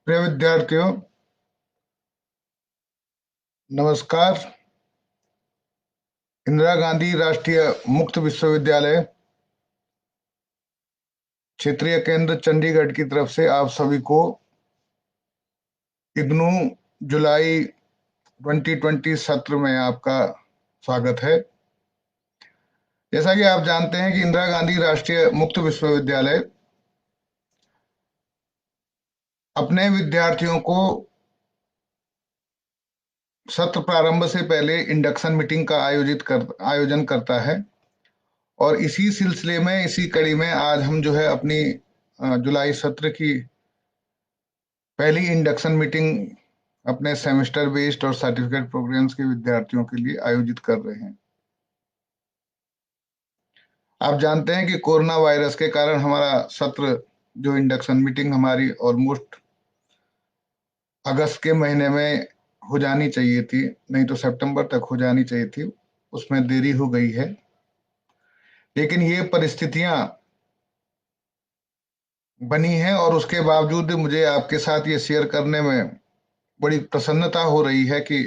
प्रिय विद्यार्थियों, नमस्कार। इंदिरा गांधी राष्ट्रीय मुक्त विश्वविद्यालय क्षेत्रीय केंद्र चंडीगढ़ की तरफ से आप सभी को इग्नू जुलाई 2020 सत्र में आपका स्वागत है। जैसा कि आप जानते हैं कि इंदिरा गांधी राष्ट्रीय मुक्त विश्वविद्यालय अपने विद्यार्थियों को सत्र प्रारंभ से पहले इंडक्शन मीटिंग का आयोजन करता है। और इसी सिलसिले में, इसी कड़ी में आज हम जो है अपनी जुलाई सत्र की पहली इंडक्शन मीटिंग अपने सेमेस्टर बेस्ड और सर्टिफिकेट प्रोग्राम्स के विद्यार्थियों के लिए आयोजित कर रहे हैं। आप जानते हैं कि कोरोना वायरस के कारण हमारा सत्र जो इंडक्शन मीटिंग हमारी ऑलमोस्ट अगस्त के महीने में हो जानी चाहिए थी, नहीं तो सितंबर तक हो जानी चाहिए थी, उसमें देरी हो गई है। लेकिन ये परिस्थितियां बनी हैं और उसके बावजूद मुझे आपके साथ ये शेयर करने में बड़ी प्रसन्नता हो रही है कि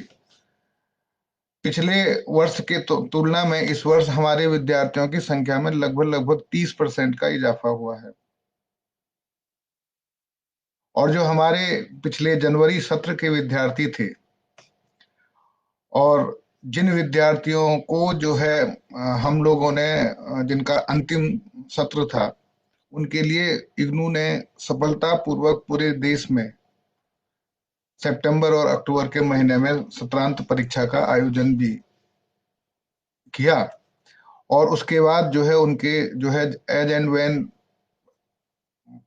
पिछले वर्ष के तुलना में इस वर्ष हमारे विद्यार्थियों की संख्या में लगभग 30% का इजाफा हुआ है। और जो हमारे पिछले जनवरी सत्र के विद्यार्थी थे और जिन विद्यार्थियों को जो है हम लोगों ने जिनका अंतिम सत्र था, उनके लिए इग्नू ने सफलतापूर्वक पूरे देश में सितंबर और अक्टूबर के महीने में सत्रांत परीक्षा का आयोजन भी किया। और उसके बाद जो है उनके जो है एज एंड व्हेन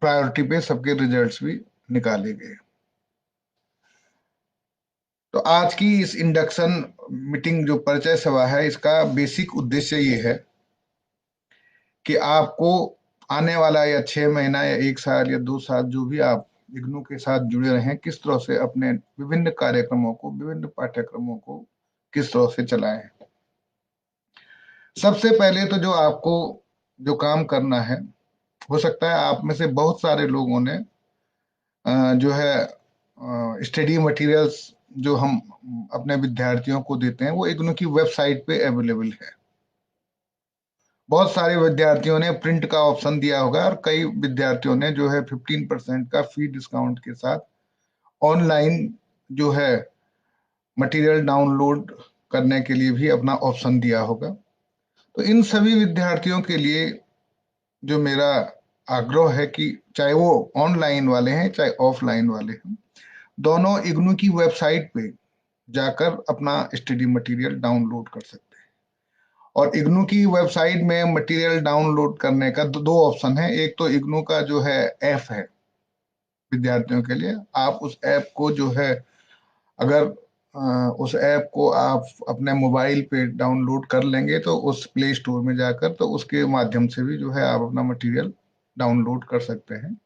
प्रायोरिटी पे सबके रिजल्ट्स भी निकाले गए। तो आज की इस इंडक्शन मीटिंग जो परिचय सभा है, इसका बेसिक उद्देश्य ये है कि आपको आने वाला या 6 महीना या 1 साल या 2 साल जो भी आप इग्नू के साथ जुड़े रहें, किस तरह से अपने विभिन्न कार्यक्रमों को, विभिन्न पाठ्यक्रमों को किस तरह से चलाएं। सबसे पहले तो जो आपको जो काम करना है, हो सकता है आप में से बहुत सारे लोगों ने जो है स्टडी मटेरियल्स जो हम अपने विद्यार्थियों को देते हैं वो इग्नू की वेबसाइट पे अवेलेबल है। बहुत सारे विद्यार्थियों ने प्रिंट का ऑप्शन दिया होगा और कई विद्यार्थियों ने जो है 15% का फी डिस्काउंट के साथ ऑनलाइन जो है मटेरियल डाउनलोड करने के लिए भी अपना ऑप्शन दिया होगा। तो इन सभी विद्यार्थियों के लिए जो मेरा आग्रह है कि चाहे वो ऑनलाइन वाले हैं चाहे ऑफलाइन वाले हैं, दोनों इग्नू की वेबसाइट पे जाकर अपना स्टडी मटेरियल डाउनलोड कर सकते हैं। और इग्नू की वेबसाइट में मटेरियल डाउनलोड करने का दो ऑप्शन है। एक तो इग्नू का जो है ऐप है विद्यार्थियों के लिए, आप उस ऐप को जो है अगर उस ऐप को आप अपने मोबाइल पे डाउनलोड कर लेंगे तो उस प्ले स्टोर में जाकर तो उसके माध्यम से भी जो है आप अपना मटेरियल डाउनलोड कर सकते हैं।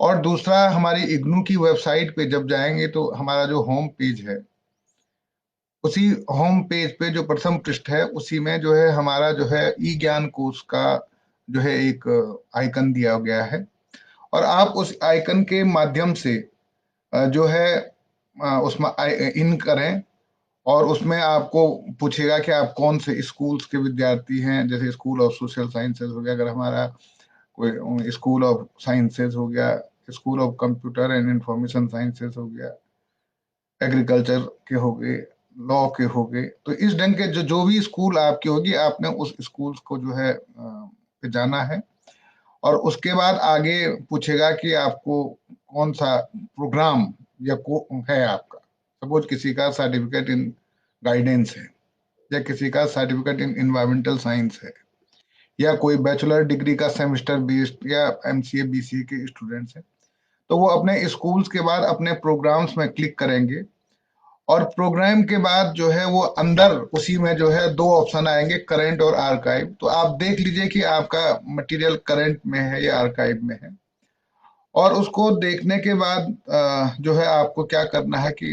और दूसरा, हमारी इग्नू की वेबसाइट पे जब जाएंगे तो हमारा जो होम पेज है, उसी होम पेज पे जो प्रथम पृष्ठ है उसी में जो है हमारा जो है ई ज्ञान कोर्स का जो है एक आइकन दिया गया है। और आप उस आइकन के माध्यम से जो है उसमें इन करें और उसमें आपको पूछेगा कि आप कौन से स्कूल्स के विद्यार्थी हैं। जैसे स्कूल ऑफ सोशल साइंसेज हो गया, अगर हमारा कोई स्कूल ऑफ साइंसेज हो गया, school of computer and information sciences हो गया, एग्रीकल्चर के हो गए, लॉ के हो गए, तो इस ढंग के जो जो भी स्कूल आपकी होगी आपने उस स्कूल को जो है पे जाना है। और उसके बाद आगे पूछेगा कि आपको कौन सा प्रोग्राम या को है आपका। सपोज किसी का सर्टिफिकेट इन गाइडेंस है या किसी का सर्टिफिकेट इन एनवायरमेंटल साइंस है या कोई बैचलर डिग्री का सेमेस्टर बेस्ड या एमसीए बीसीए के स्टूडेंट्स हैं, तो वो अपने स्कूल्स के बाद अपने प्रोग्राम्स में क्लिक करेंगे और प्रोग्राम के बाद जो है वो अंदर उसी में जो है दो ऑप्शन आएंगे, करंट और आर्काइव। तो आप देख लीजिए कि आपका मटेरियल करंट में है या आर्काइव में है। और उसको देखने के बाद जो है आपको क्या करना है कि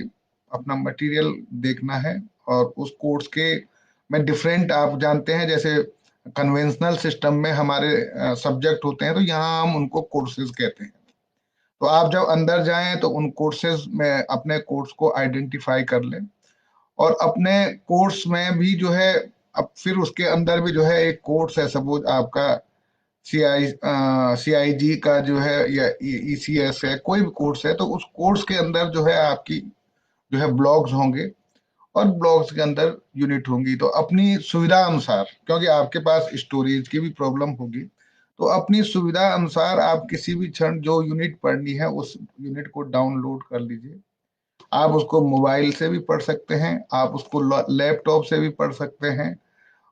अपना मटेरियल देखना है। और उस कोर्स के में डिफरेंट, आप जानते हैं जैसे कन्वेंशनल सिस्टम में हमारे सब्जेक्ट होते हैं तो यहाँ हम उनको कोर्सेज कहते हैं। तो आप जब अंदर जाएं तो उन कोर्सेज में अपने कोर्स को आइडेंटिफाई कर लें, और अपने कोर्स में भी जो है, अब फिर उसके अंदर भी जो है एक कोर्स है, सपोज आपका CIG का जो है या ECS है, कोई भी कोर्स है, तो उस कोर्स के अंदर जो है आपकी जो है ब्लॉग्स होंगे, और ब्लॉग्स के अंदर यूनिट होंगी। तो अपनी सुविधा अनुसार, क्योंकि आपके पास स्टोरेज की भी प्रॉब्लम होगी, तो अपनी सुविधा अनुसार आप किसी भी क्षण जो यूनिट पढ़नी है उस यूनिट को डाउनलोड कर लीजिए। आप उसको मोबाइल से भी पढ़ सकते हैं, आप उसको लैपटॉप से भी पढ़ सकते हैं,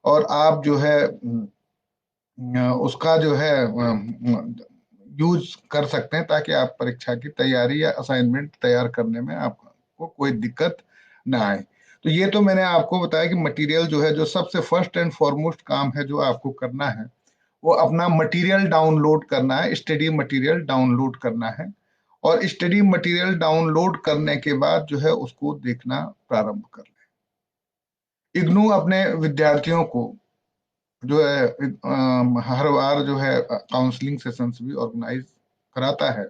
और आप जो है उसका जो है यूज कर सकते हैं, ताकि आप परीक्षा की तैयारी या असाइनमेंट तैयार करने में आपको कोई दिक्कत ना आए। तो ये तो मैंने आपको बताया कि मटेरियल जो है, जो सबसे फर्स्ट एंड फॉरमोस्ट काम है जो आपको करना है, वो अपना मटेरियल डाउनलोड करना है, स्टडी मटेरियल डाउनलोड करना है। और स्टडी मटेरियल डाउनलोड करने के बाद जो है उसको देखना प्रारंभ कर लें। इग्नू अपने विद्यार्थियों को जो है हर बार जो है काउंसलिंग सेशंस भी ऑर्गेनाइज कराता है।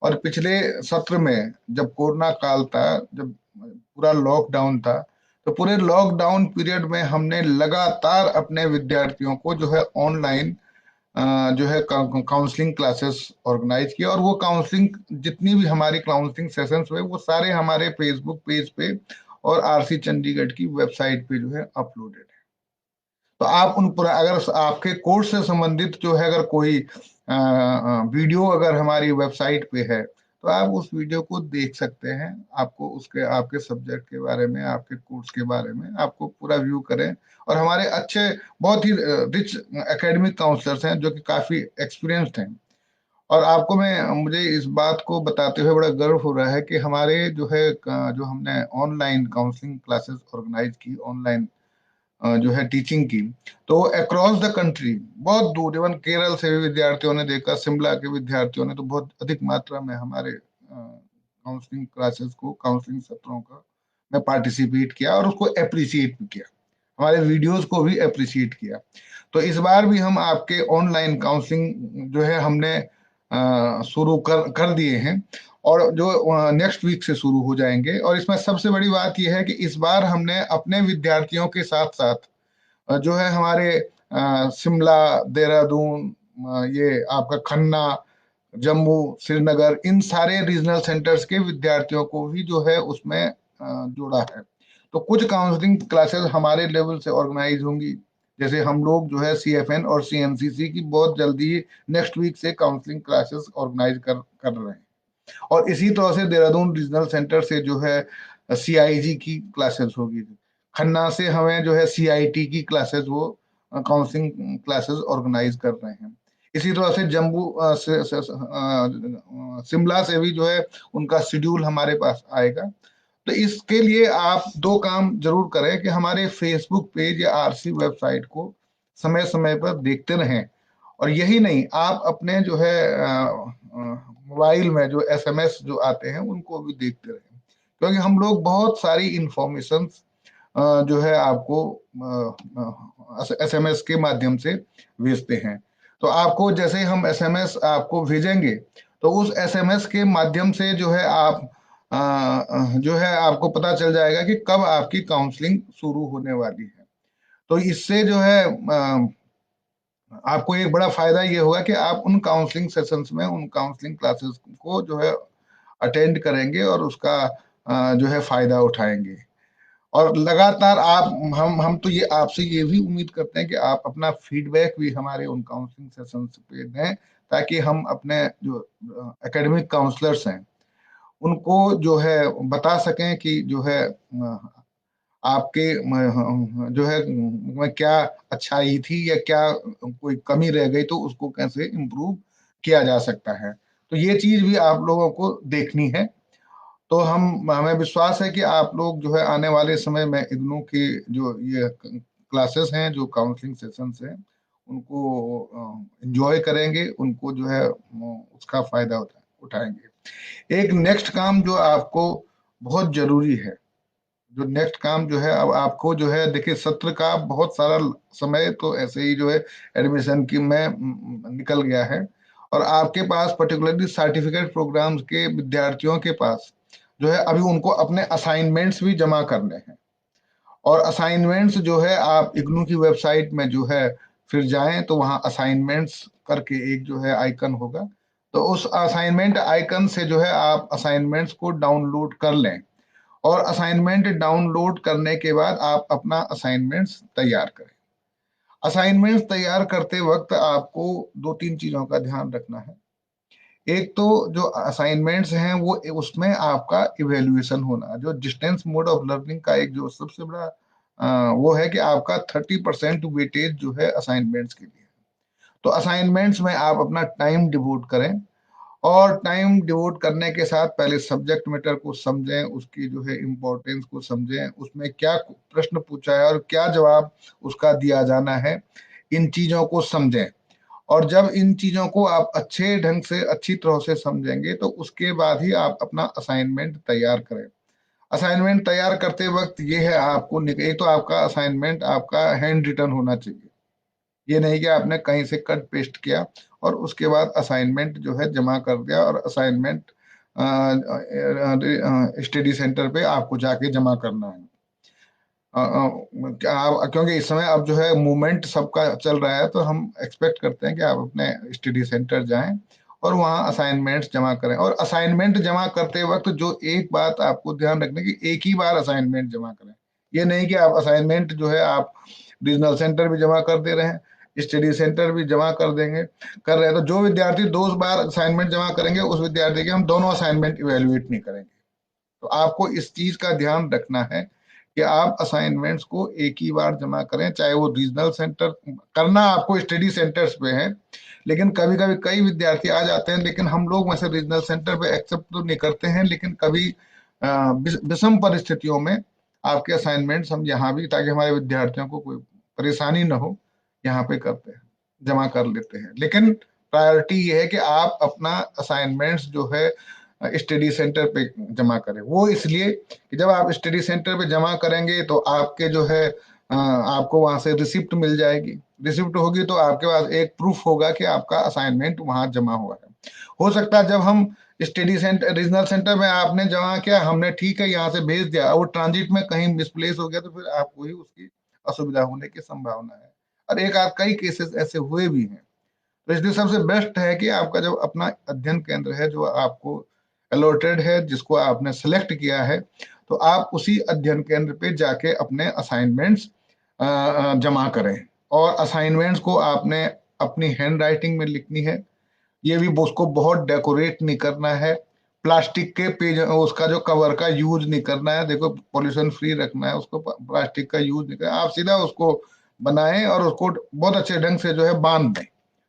और पिछले सत्र में जब कोरोना काल था, जब पूरा लॉकडाउन था, तो पूरे लॉकडाउन पीरियड में हमने लगातार अपने विद्यार्थियों को जो है ऑनलाइन जो है काउंसलिंग क्लासेस ऑर्गेनाइज किया। और वो काउंसलिंग, जितनी भी हमारी काउंसलिंग सेशंस हुए, वो सारे हमारे फेसबुक पेज पे और RC चंडीगढ़ की वेबसाइट पे जो है अपलोडेड है। तो आप उन पर, अगर आपके कोर्स से संबंधित जो है अगर कोई वीडियो अगर हमारी वेबसाइट पे है, तो आप उस वीडियो को देख सकते हैं। आपको उसके, आपके सब्जेक्ट के बारे में, आपके कोर्स के बारे में आपको पूरा व्यू करें। और हमारे अच्छे, बहुत ही रिच एकेडमिक काउंसलर्स हैं जो कि काफी एक्सपीरियंस्ड हैं। और आपको मुझे इस बात को बताते हुए बड़ा गर्व हो रहा है कि हमारे जो है जो हमने ऑनलाइन काउंसलिंग क्लासेस ऑर्गेनाइज की, ऑनलाइन जो है टीचिंग की, तो अक्रॉस द कंट्री, बहुत दूर, इवन केरल से भी विद्यार्थियों ने देखा, शिमला के विद्यार्थियों ने तो बहुत अधिक मात्रा में हमारे काउंसलिंग क्लासेस को, काउंसलिंग सत्रों का में पार्टिसिपेट किया, और उसको अप्रिशिएट भी किया, हमारे वीडियोस को भी अप्रिशिएट किया। तो इस बार भी हम आपके ऑनलाइन काउंसलिंग जो है हमने शुरू कर दिए हैं, और जो नेक्स्ट वीक से शुरू हो जाएंगे। और इसमें सबसे बड़ी बात यह है कि इस बार हमने अपने विद्यार्थियों के साथ साथ जो है हमारे शिमला, देहरादून, ये आपका खन्ना, जम्मू, श्रीनगर, इन सारे रीजनल सेंटर्स के विद्यार्थियों को भी जो है उसमें जोड़ा है। तो कुछ काउंसलिंग क्लासेस हमारे लेवल से ऑर्गेनाइज होंगी, जैसे हम लोग जो है CFN और CNCC की बहुत जल्दी नेक्स्ट वीक से काउंसलिंग क्लासेस ऑर्गेनाइज कर रहे हैं। और इसी तरह से देहरादून रीजनल सेंटर से जो है CIG की क्लासेस होगी। खन्ना से हमें जो है CIT की क्लासेस, वो काउंसलिंग क्लासेस ऑर्गेनाइज कर रहे हैं। इसी तरह से शिमला से भी जो है उनका शेड्यूल हमारे पास आएगा। तो इसके लिए आप दो काम जरूर करें कि हमारे फेसबुक पेज या RC वेबसाइट को समय समय पर देखते रहें। और यही नहीं, आप अपने जो है मोबाइल में जो SMS जो आते हैं उनको भी देखते रहें, क्योंकि हम लोग बहुत सारी इंफॉर्मेशन जो है आपको SMS के माध्यम से भेजते हैं। तो आपको जैसे हम SMS आपको भेजेंगे, तो उस SMS के माध्यम से जो है आप जो है आपको पता चल जाएगा कि कब आपकी काउंसलिंग शुरू होने वाली है। तो इससे जो है आपको एक बड़ा फायदा ये होगा कि आप उन काउंसलिंग सेशंस में, उन काउंसलिंग क्लासेस को जो है अटेंड करेंगे, और उसका जो है फायदा उठाएंगे। और लगातार आप, हम तो ये आपसे ये भी उम्मीद करते हैं कि आप अपना फीडबैक भी हमारे उन काउंसलिंग सेशंस पे दें, ताकि हम अपने जो एकेडमिक काउंसलर्स हैं उनको जो है बता सकें कि जो है आपके जो है में क्या अच्छाई थी या क्या कोई कमी रह गई, तो उसको कैसे इम्प्रूव किया जा सकता है। तो ये चीज भी आप लोगों को देखनी है। तो हमें विश्वास है कि आप लोग जो है आने वाले समय में इग्नू की जो ये क्लासेस हैं, जो काउंसलिंग सेशंस हैं, उनको एंजॉय करेंगे, उनको जो है उसका फायदा उठाएंगे। एक नेक्स्ट काम जो आपको बहुत जरूरी है, जो नेक्स्ट काम जो है, अब आपको जो है देखिए, सत्र का बहुत सारा समय तो ऐसे ही जो है एडमिशन की में निकल गया है, और आपके पास पर्टिकुलरली सर्टिफिकेट प्रोग्राम्स के विद्यार्थियों के पास जो है अभी उनको अपने असाइनमेंट्स भी जमा करने हैं। और असाइनमेंट्स जो है आप इग्नू की वेबसाइट में जो है फिर जाएं तो वहां असाइनमेंट्स करके एक जो है आइकन होगा, तो उस असाइनमेंट आइकन से जो है आप असाइनमेंट्स को डाउनलोड कर लें। और असाइनमेंट डाउनलोड करने के बाद आप अपना असाइनमेंट्स तैयार करें। असाइनमेंट्स तैयार करते वक्त आपको दो तीन चीजों का ध्यान रखना है। एक तो जो असाइनमेंट्स हैं वो उसमें आपका इवेल्युएशन होना, जो डिस्टेंस मोड ऑफ लर्निंग का एक जो सबसे बड़ा वो है कि आपका 30% वेटेज जो है असाइनमेंट्स के लिए। तो असाइनमेंट्स में आप अपना टाइम डिवोट करें, और टाइम डिवोट करने के साथ पहले सब्जेक्ट मैटर को समझें, उसकी जो है इम्पोर्टेंस को समझें, उसमें क्या प्रश्न पूछा है और क्या जवाब उसका दिया जाना है, इन चीजों को समझें। और जब इन चीजों को आप अच्छे ढंग से अच्छी तरह से समझेंगे तो उसके बाद ही आप अपना असाइनमेंट तैयार करें। असाइनमेंट तैयार करते वक्त ये है आपको एक तो आपका असाइनमेंट आपका हैंड रिटन होना चाहिए। ये नहीं कि आपने कहीं से कट पेस्ट किया और उसके बाद असाइनमेंट जो है जमा कर दिया और असाइनमेंट स्टडी सेंटर पे आपको जाके जमा करना है। क्योंकि इस समय अब जो है मूवमेंट सबका चल रहा है, तो हम एक्सपेक्ट करते हैं कि आप अपने स्टडी सेंटर जाएं और वहां असाइनमेंट्स जमा करें। और असाइनमेंट जमा करते वक्त जो एक बात आपको ध्यान रखने की, एक ही बार असाइनमेंट जमा करें। ये नहीं कि आप असाइनमेंट जो है आप रीजनल सेंटर भी जमा कर दे रहे हैं, स्टडी सेंटर भी जमा कर देंगे कर रहे हैं, तो जो विद्यार्थी 2 बार असाइनमेंट जमा करेंगे उस विद्यार्थी के हम दोनों असाइनमेंट इवेल्युएट नहीं करेंगे। तो आपको इस चीज का ध्यान रखना है कि आप असाइनमेंट्स को एक ही बार जमा करें, चाहे वो रीजनल सेंटर करना आपको स्टडी सेंटर्स पे है। लेकिन कभी कभी कई विद्यार्थी आ जाते हैं, लेकिन हम लोग वैसे रीजनल सेंटर पे एक्सेप्ट तो नहीं करते हैं, लेकिन कभी विषम परिस्थितियों में आपके असाइनमेंट्स हम यहाँ भी, ताकि हमारे विद्यार्थियों को कोई परेशानी न हो, यहाँ पे करते हैं, जमा कर लेते हैं। लेकिन प्रायोरिटी ये है कि आप अपना असाइनमेंट्स जो है स्टडी सेंटर पे जमा करें। वो इसलिए कि जब आप स्टडी सेंटर पे जमा करेंगे तो आपके जो है आपको वहां से रिसिप्ट मिल जाएगी। रिसिप्ट होगी तो आपके पास एक प्रूफ होगा कि आपका असाइनमेंट वहां जमा हुआ है। हो सकता है जब हम स्टडी सेंटर रीजनल सेंटर में आपने जमा किया, हमने ठीक है यहाँ से भेज दिया, वो ट्रांजिट में कहीं मिसप्लेस हो गया तो फिर आपको ही उसकी असुविधा होने की संभावना है। और एक आध कई केसेस ऐसे हुए भी हैं। तो इसलिए सबसे बेस्ट है कि आपका जब अपना अध्ययन केंद्र है जो आपको अलॉटेड है, जिसको आपने सेलेक्ट किया है, तो आप उसी अध्ययन केंद्र पे जाके अपने असाइनमेंट्स जमा करें। और असाइनमेंट्स को आपने अपनी हैंड राइटिंग में लिखनी है। ये भी उसको बहुत डेकोरेट नहीं करना है, प्लास्टिक के पेज उसका जो कवर का यूज नहीं करना है। देखो पॉल्यूशन फ्री रखना है उसको, प्लास्टिक का यूज नहीं करना। आप सीधा उसको बनाएं और उसको बहुत अच्छे ढंग से जो है बांध दें,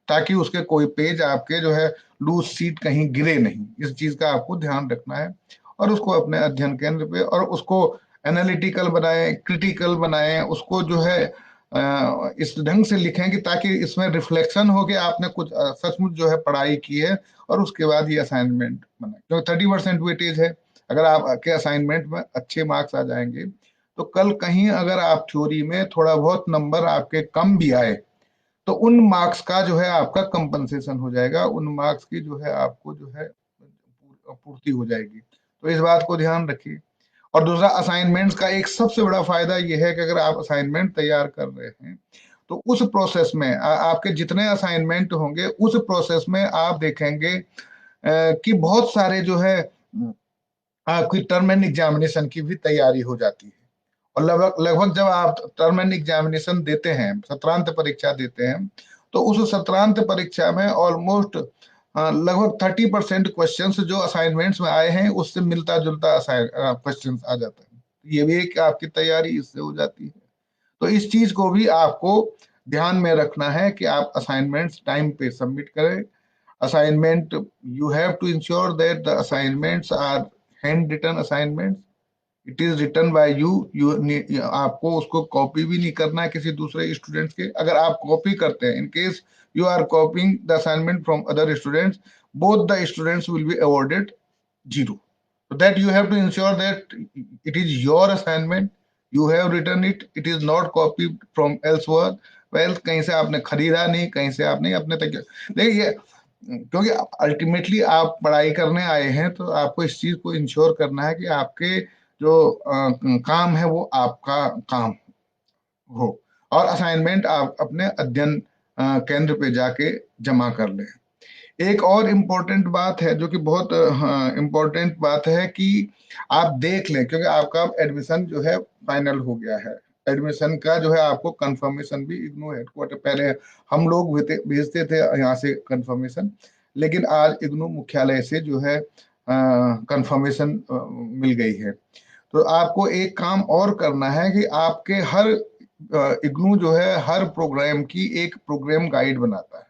ताकि उसके कोई पेज आपके जो है लूज सीट कहीं गिरे नहीं। इस चीज का आपको ध्यान रखना है। और उसको अपने अध्ययन केंद्र पे, और उसको एनालिटिकल बनाएं, क्रिटिकल बनाएं, उसको जो है इस ढंग से लिखें कि ताकि इसमें रिफ्लेक्शन हो कि आपने कुछ सचमुच जो है पढ़ाई की है, और उसके बाद ये असाइनमेंट बनाए। जो 30% वेटेज है, अगर आपके असाइनमेंट में अच्छे मार्क्स आ जाएंगे तो कल कहीं अगर आप थ्योरी में थोड़ा बहुत नंबर आपके कम भी आए तो उन मार्क्स का जो है आपका कंपनसेशन हो जाएगा, उन मार्क्स की जो है आपको जो है पूर्ति हो जाएगी। तो इस बात को ध्यान रखिए। और दूसरा, असाइनमेंट्स का एक सबसे बड़ा फायदा यह है कि अगर आप असाइनमेंट तैयार कर रहे हैं तो उस प्रोसेस में आपके जितने असाइनमेंट होंगे उस प्रोसेस में आप देखेंगे कि बहुत सारे जो है आपकी टर्म एंड एग्जामिनेशन की भी तैयारी हो जाती है। और लगभग लगभग जब आप टर्म एंड एग्जामिनेशन देते हैं, सत्रांत परीक्षा देते हैं, तो उस सत्रांत परीक्षा में ऑलमोस्ट लगभग 30% क्वेश्चन जो असाइनमेंट्स में आए हैं उससे मिलता जुलता क्वेश्चन आ जाता है। ये भी एक आपकी तैयारी इससे हो जाती है। तो इस चीज को भी आपको ध्यान में रखना है कि आप असाइनमेंट्स टाइम पे सबमिट करें। Assignment, you have to ensure that the assignments are hand written assignments, it is written by you. आपको उसको कॉपी भी नहीं करना है किसी दूसरे स्टूडेंट्स के। अगर आप कॉपी करते हैं, in case you are copying the assignment from other students, both the students will be awarded 0। So that you have to ensure that it is your assignment, you have written it, it is not copied from elsewhere। well, कहीं से आपने खरीदा नहीं, कहीं से आप नहीं अपने तक। देखिए क्योंकि अल्टीमेटली आप पढ़ाई करने आए हैं, तो आपको इस चीज को इंश्योर करना है कि आपके जो काम है वो आपका काम हो, और असाइनमेंट आप अपने अध्ययन केंद्र पे जाके जमा कर लें। एक और इम्पोर्टेंट बात है, जो कि बहुत इम्पोर्टेंट बात है, कि आप देख लें, क्योंकि आपका एडमिशन जो है फाइनल हो गया है। एडमिशन का जो है आपको कंफर्मेशन भी इग्नू हेडक्वार्टर, पहले हम लोग भेजते थे यहाँ से कंफर्मेशन, लेकिन आज इग्नू मुख्यालय से जो है कंफर्मेशन मिल गई है। तो आपको एक काम और करना है कि आपके हर इग्नू जो है हर प्रोग्राम की एक प्रोग्राम गाइड बनाता है,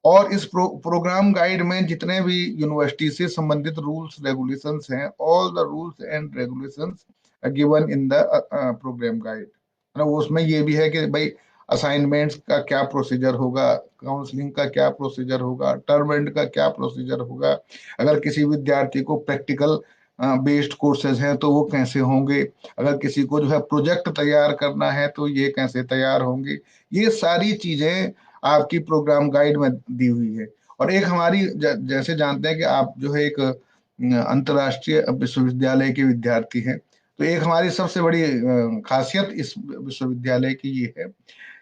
और इस प्रोग्राम गाइड में जितने भी यूनिवर्सिटी से संबंधित रूल्स रेगुलेशंस हैं, all the rules and regulations given in the program guide. मतलब उसमें ये भी है कि भाई असाइनमेंट्स का क्या प्रोसीजर होगा, काउंसलिंग का क्या प्रोसीजर होगा, टर्म एंड का क्या प्रोसीजर होगा, अगर किसी विद्यार्थी को प्रैक्टिकल बेस्ड कोर्सेज हैं तो वो कैसे होंगे, अगर किसी को जो है प्रोजेक्ट तैयार करना है तो ये कैसे तैयार होंगे। ये सारी चीजें आपकी प्रोग्राम गाइड में दी हुई है। और एक हमारी जैसे जानते हैं कि आप जो है एक अंतर्राष्ट्रीय विश्वविद्यालय के विद्यार्थी हैं, तो एक हमारी सबसे बड़ी खासियत इस विश्वविद्यालय की ये है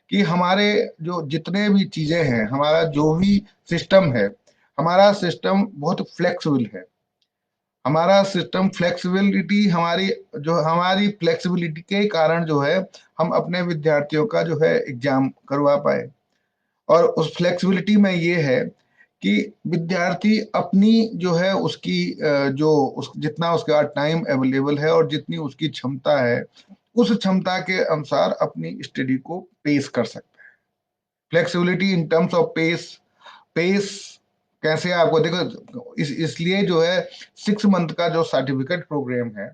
कि हमारे जो जितने भी चीजें हैं, हमारा जो भी सिस्टम है, हमारा सिस्टम बहुत फ्लेक्सिबल है। हमारा सिस्टम फ्लेक्सिबिलिटी हमारी फ्लेक्सिबिलिटी के कारण जो है हम अपने विद्यार्थियों का जो है एग्जाम करवा पाए। और उस फ्लेक्सिबिलिटी में ये है कि विद्यार्थी अपनी जो है उसकी जितना उसका टाइम अवेलेबल है और जितनी उसकी क्षमता है, उस क्षमता के अनुसार अपनी स्टडी को पेस कर सकता है। Flexibility in terms of pace कैसे आपको देखो, इसलिए जो है 6 मंथ का जो सर्टिफिकेट प्रोग्राम है,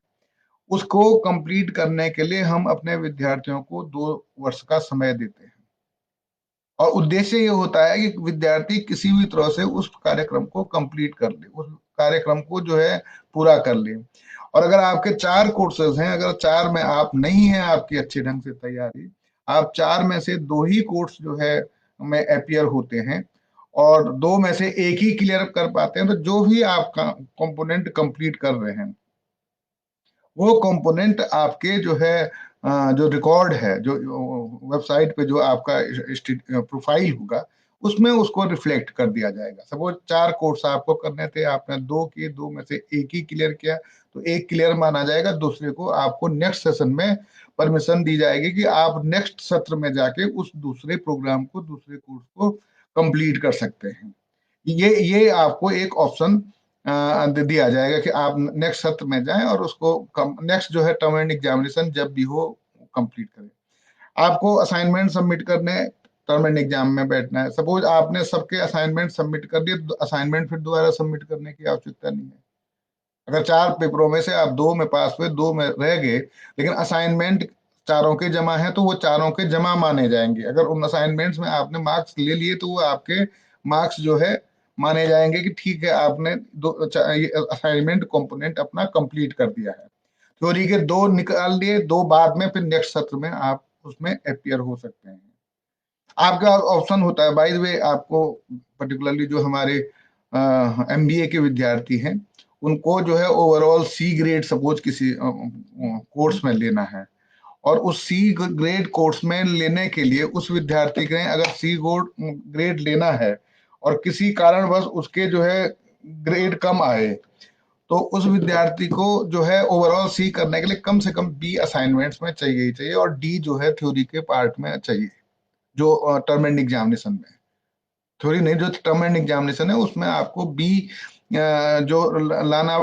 उसको कंप्लीट करने के लिए हम अपने विद्यार्थियों को 2 वर्ष का समय देते हैं, और उद्देश्य ये होता है कि विद्यार्थी किसी भी तरह से उस कार्यक्रम को कंप्लीट कर ले, उस कार्यक्रम को जो है पूरा कर ले। और अगर आपके 4 कोर्सेज हैं, अगर 4 में आप नहीं है आपकी अच्छे ढंग से तैयारी, आप 4 में से 2 ही कोर्स जो है में अपियर होते हैं, और 2 में से एक ही क्लियर कर पाते हैं, तो जो भी आप कंपोनेंट कंप्लीट कर रहे हैं, वो कंपोनेंट आपके जो है जो रिकॉर्ड है, जो वेबसाइट पे जो आपका प्रोफाइल होगा, उसमें उसको रिफ्लेक्ट कर दिया जाएगा। सपोज 4 कोर्स आपको करने थे, आपने 2 किए, 2 में से एक ही क्लियर किया, तो एक क्लियर माना जाएगा, दूसरे को आपको नेक्स्ट सेशन में परमिशन दी जाएगी कि आप नेक्स्ट सत्र में जाके उस दूसरे प्रोग्राम को, दूसरे कोर्स को कंप्लीट कर सकते हैं। ये आपको एक ऑप्शन दिया जाएगा कि आप नेक्स्ट सत्र में जाएं और उसको नेक्स्ट जो है टर्म एंड एग्जामिनेशन जब भी हो कंप्लीट करें। आपको असाइनमेंट सबमिट करने, टर्म एंड एग्जाम में बैठना है। सपोज आपने सबके असाइनमेंट सबमिट कर दिए, तो असाइनमेंट फिर दोबारा सबमिट करने की आवश्यकता नहीं है। अगर 4 पेपरों में से आप 2 में पास हुए, 2 में रह गए, लेकिन असाइनमेंट चारों के जमा है, तो वो चारों के जमा माने जाएंगे। अगर उन असाइनमेंट्स में आपने मार्क्स ले लिए, तो वो आपके मार्क्स जो है माने जाएंगे कि ठीक है, आपने दो असाइनमेंट कंपोनेंट अपना कंप्लीट कर दिया है। थ्योरी के 2 निकाल लिए, 2 बाद में, फिर नेक्स्ट सत्र में आप उसमें अपियर हो सकते हैं। आपका ऑप्शन होता है, बाय द वे, आपको पर्टिकुलरली जो हमारे एमबीए के विद्यार्थी हैं, उनको जो है ओवरऑल सी ग्रेड सपोज किसी कोर्स में लेना है, और उस सी ग्रेड कोर्स में लेने के लिए उस विद्यार्थी के अगर सी ग्रेड लेना है और किसी कारणवश उसके जो है ग्रेड कम आए, तो उस विद्यार्थी को जो है ओवरऑल सी करने के लिए कम से कम बी असाइनमेंट्स में चाहिए ही चाहिए, और डी जो है थ्योरी के पार्ट में चाहिए, जो टर्म एंड एग्जामिनेशन में। थ्योरी नहीं, जो टर्म एंड एग्जामिनेशन है उसमें आपको बी जो लाना,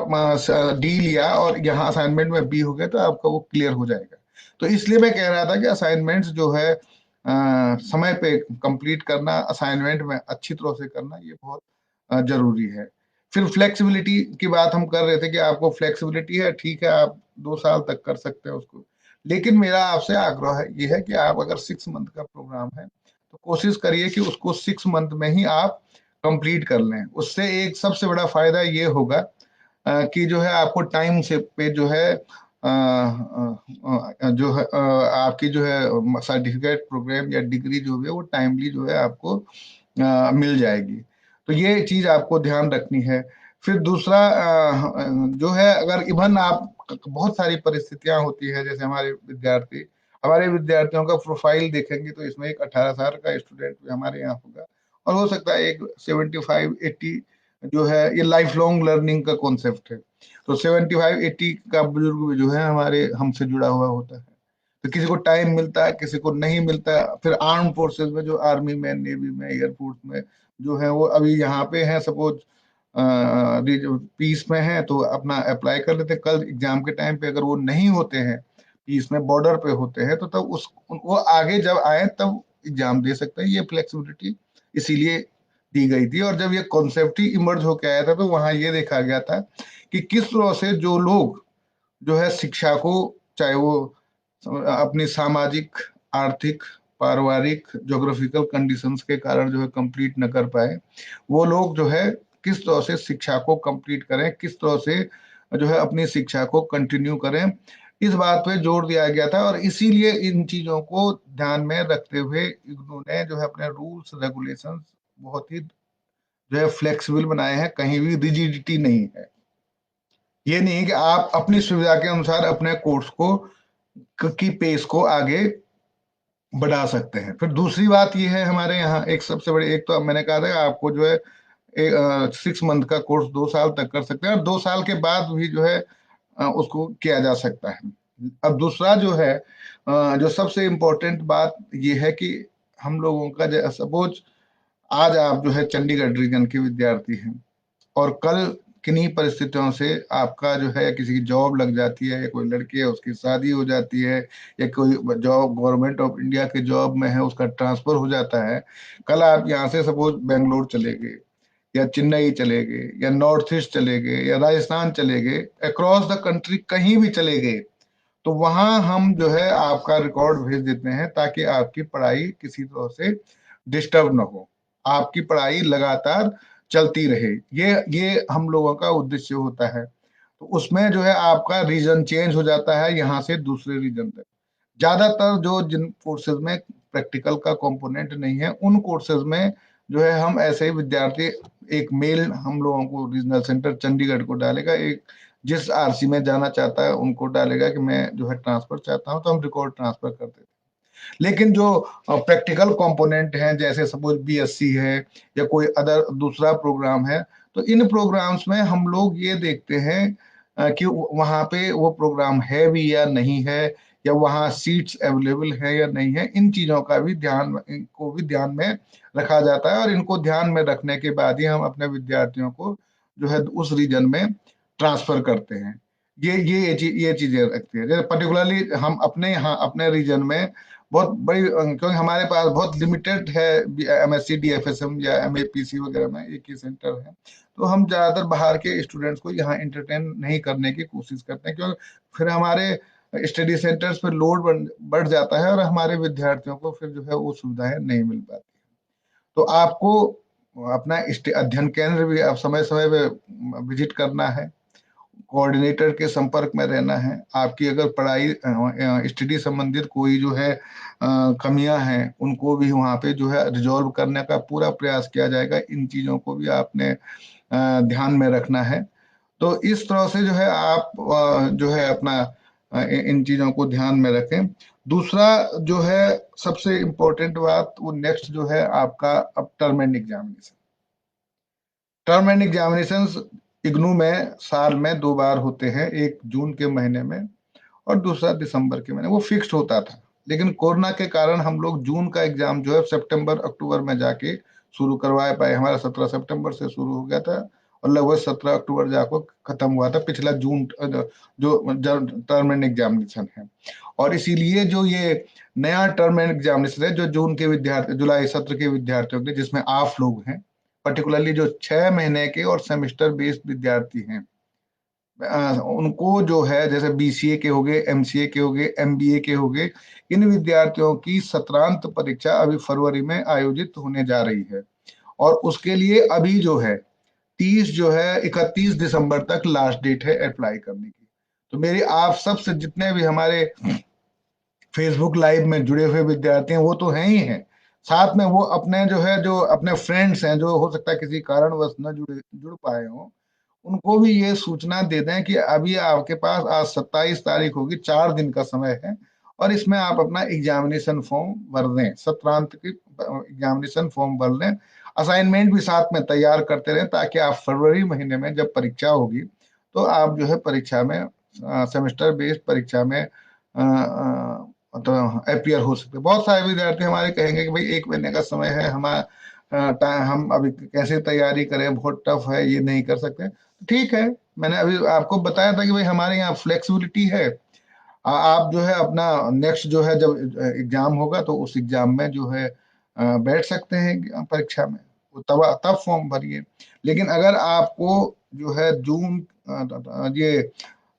डी लिया और यहाँ असाइनमेंट में बी हो गया, तो आपका वो क्लियर हो जाएगा। तो इसलिए मैं कह रहा था कि असाइनमेंट्स जो है समय पे कंप्लीट करना, असाइनमेंट में अच्छी तरह से करना, ये बहुत जरूरी है। फिर फ्लेक्सिबिलिटी की बात हम कर रहे थे कि आपको फ्लेक्सिबिलिटी है, ठीक है, आप 2 साल तक कर सकते हैं उसको, लेकिन मेरा आपसे आग्रह है ये है कि आप अगर 6 मंथ का प्रोग्राम है, तो कोशिश करिए कि उसको 6 मंथ में ही आप कंप्लीट कर लें। उससे एक सबसे बड़ा फायदा ये होगा कि जो है आपको टाइम से पे जो है आपकी जो है सर्टिफिकेट प्रोग्राम या डिग्री जो है वो टाइमली जो है आपको मिल जाएगी। तो ये चीज आपको ध्यान रखनी है। फिर दूसरा जो है, अगर इवन आप, बहुत सारी परिस्थितियां होती है, जैसे हमारे विद्यार्थियों का प्रोफाइल देखेंगे तो इसमें एक 18 साल का स्टूडेंट भी हमारे यहाँ होगा, और हो सकता है एक 75-80 जो है, ये लाइफ लॉन्ग लर्निंग का कॉन्सेप्ट है। तो 75-80 का बुजुर्ग भी जो है हमारे हमसे जुड़ा हुआ होता है। तो किसी को टाइम मिलता है, किसी को नहीं मिलता है। फिर आर्म फोर्सेस में, जो आर्मी में, नेवी में, एयरफोर्स में जो है, वो अभी यहाँ पे हैं, सपोज पीस में है तो अपना अप्लाई कर लेते हैं। कल एग्जाम के टाइम पे अगर वो नहीं होते हैं, पीस में बॉर्डर पे होते हैं, तो तब उस वो आगे जब आए तब एग्जाम दे सकते हैं। ये फ्लेक्सिबिलिटी इसीलिए दी गई थी। और जब ये कॉन्सेप्ट ही इमर्ज होके आया था, तो वहां ये देखा गया था कि किस तरह से जो लोग जो है शिक्षा को, चाहे वो अपनी सामाजिक, आर्थिक, पारिवारिक, ज्योग्राफिकल कंडीशंस के कारण जो है कंप्लीट न कर पाए, वो लोग जो है किस तरह से शिक्षा को कंप्लीट करें, किस तरह से जो है अपनी शिक्षा को कंटिन्यू करें, इस बात पे जोर दिया गया था। और इसीलिए इन चीजों को ध्यान में रखते हुए इग्नू ने जो है अपने रूल्स रेगुलेशंस बहुत ही जो है फ्लेक्सिबल बनाए हैं। कहीं भी रिजिडिटी नहीं है। ये नहीं है कि आप अपनी सुविधा के अनुसार अपने कोर्स को की पेस को आगे बढ़ा सकते हैं। फिर दूसरी बात ये है, हमारे यहाँ एक सबसे बड़ी, एक तो मैंने कहा था आपको जो है 6 मंथ का कोर्स 2 साल तक कर सकते हैं, और 2 साल के बाद भी जो है उसको किया जा सकता है। अब दूसरा जो है, जो सबसे इम्पोर्टेंट बात ये है कि हम लोगों का, सपोज आज आप जो है चंडीगढ़ रीजन के विद्यार्थी हैं, और कल किन्हीं परिस्थितियों से आपका जो है किसी की जॉब लग जाती है, या कोई लड़की है उसकी शादी हो जाती है, या कोई जॉब गवर्नमेंट ऑफ इंडिया के जॉब में है उसका ट्रांसफर हो जाता है। कल आप यहाँ से सपोज बेंगलोर चले गए, या चेन्नई चले गए, या नॉर्थ ईस्ट चले गए, या राजस्थान चले गए, अक्रॉस द कंट्री कहीं भी चले गए, तो वहां हम जो है आपका रिकॉर्ड भेज देते हैं, ताकि आपकी पढ़ाई किसी तरह से डिस्टर्ब ना हो, आपकी पढ़ाई लगातार चलती रहे। ये हम लोगों का उद्देश्य होता है। तो उसमें जो है आपका रीजन चेंज हो जाता है, यहाँ से दूसरे रीजन तक। ज्यादातर जो जिन कोर्सेज में प्रैक्टिकल का कंपोनेंट नहीं है, उन कोर्सेज में जो है हम ऐसे ही विद्यार्थी, एक मेल हम लोगों को रीजनल सेंटर चंडीगढ़ को डालेगा, एक जिस आरसी में जाना चाहता है उनको डालेगा कि मैं जो है ट्रांसफर चाहता हूं, तो हम रिकॉर्ड ट्रांसफर कर देते हैं। लेकिन जो प्रैक्टिकल कंपोनेंट हैं, जैसे सपोज बीएससी है, या कोई अदर दूसरा प्रोग्राम है, तो इन प्रोग्राम्स में हम लोग ये देखते हैं कि वहां पे वो प्रोग्राम है भी या नहीं है, या वहाँ सीट्स अवेलेबल है या नहीं है। इन चीजों का भी ध्यान, इनको भी ध्यान में रखा जाता है, और इनको ध्यान में रखने के बाद ही हम अपने विद्यार्थियों को जो है उस रीजन में ट्रांसफर करते हैं। ये चीजें रखती है। जैसे पर्टिकुलरली हम अपने यहाँ अपने रीजन में बहुत बड़ी, क्योंकि हमारे पास बहुत लिमिटेड है एमएससी डीएफएसएम या एमएपीसी वगैरह में एक ही सेंटर है, तो हम ज्यादातर बाहर के स्टूडेंट्स को यहाँ इंटरटेन नहीं करने की कोशिश करते हैं, क्योंकि फिर हमारे स्टडी सेंटर्स पर लोड बढ़ जाता है, और हमारे विद्यार्थियों को फिर जो है वो सुविधाएं नहीं मिल पाती। तो आपको अपना अध्ययन केंद्र भी आप समय समय पे विजिट करना है, कोऑर्डिनेटर के संपर्क में रहना है। आपकी अगर पढ़ाई स्टडी संबंधित कोई जो है कमियां हैं, उनको भी वहाँ पे जो है रिजॉल्व करने का पूरा प्रयास किया जाएगा। इन चीजों को भी आपने ध्यान में रखना है। तो इस तरह से जो है आप जो है अपना इन चीजों को ध्यान में रखें। दूसरा जो है सबसे इम्पोर्टेंट बात, वो नेक्स्ट जो है आपका अब term and examination. Term and examinations IGNOU में साल में 2 बार होते हैं, एक जून के महीने में और दूसरा दिसंबर के महीने। वो फिक्स्ड होता था, लेकिन कोरोना के कारण हम लोग जून का एग्जाम जो है सितंबर अक्टूबर में जाके शुरू करवा पाए। हमारा 17 सितंबर से शुरू हो गया था, और लगभग 17 अक्टूबर जाकर खत्म हुआ था पिछला जून जो टर्म एंड एग्जामिनेशन है। और इसीलिए जो ये नया टर्म एंड एग्जामिनेशन है, जो जून के विद्यार्थी, जुलाई सत्र के विद्यार्थियों के, जिसमें आप लोग हैं, पर्टिकुलरली जो 6 महीने के और सेमेस्टर बेस्ड विद्यार्थी हैं, उनको जो है जैसे बीसीए के हो गए, एमसीए के हो गए, एमबीए के हो गए, इन विद्यार्थियों की सत्रांत परीक्षा अभी फरवरी में आयोजित होने जा रही है। और उसके लिए अभी जो है 31 दिसंबर तक लास्ट डेट है अप्लाई करने की। तो मेरी आप सबसे, जितने भी हमारे फेसबुक लाइव में जुड़े हुए विद्यार्थी हैं, वो तो हैं ही हैं, साथ में वो अपने जो अपने फ्रेंड्स हैं, जो हो सकता है किसी कारणवश न जुड़ पाए हों, उनको भी ये सूचना दे दें कि अभी आपके पास आज 27 तारीख होगी, 4 दिन का समय है, और इसमें आप अपना एग्जामिनेशन फॉर्म भर दें, सत्रांत की एग्जामिनेशन फॉर्म भर लें। असाइनमेंट भी साथ में तैयार करते रहें, ताकि आप फरवरी महीने में जब परीक्षा होगी तो आप परीक्षा में सेमेस्टर बेस्ड परीक्षा में तो अपियर हो सकते। बहुत सारे विद्यार्थी हमारे कहेंगे कि भाई 1 महीने का समय है, हम अभी कैसे तैयारी करें, बहुत टफ है, ये नहीं कर सकते। ठीक है, मैंने अभी आपको बताया था कि भाई हमारे यहाँ फ्लेक्सिबिलिटी है। आप अपना नेक्स्ट जब एग्जाम होगा तो उस एग्जाम में बैठ सकते हैं परीक्षा में, तब फॉर्म भरिए। लेकिन अगर आपको जून ये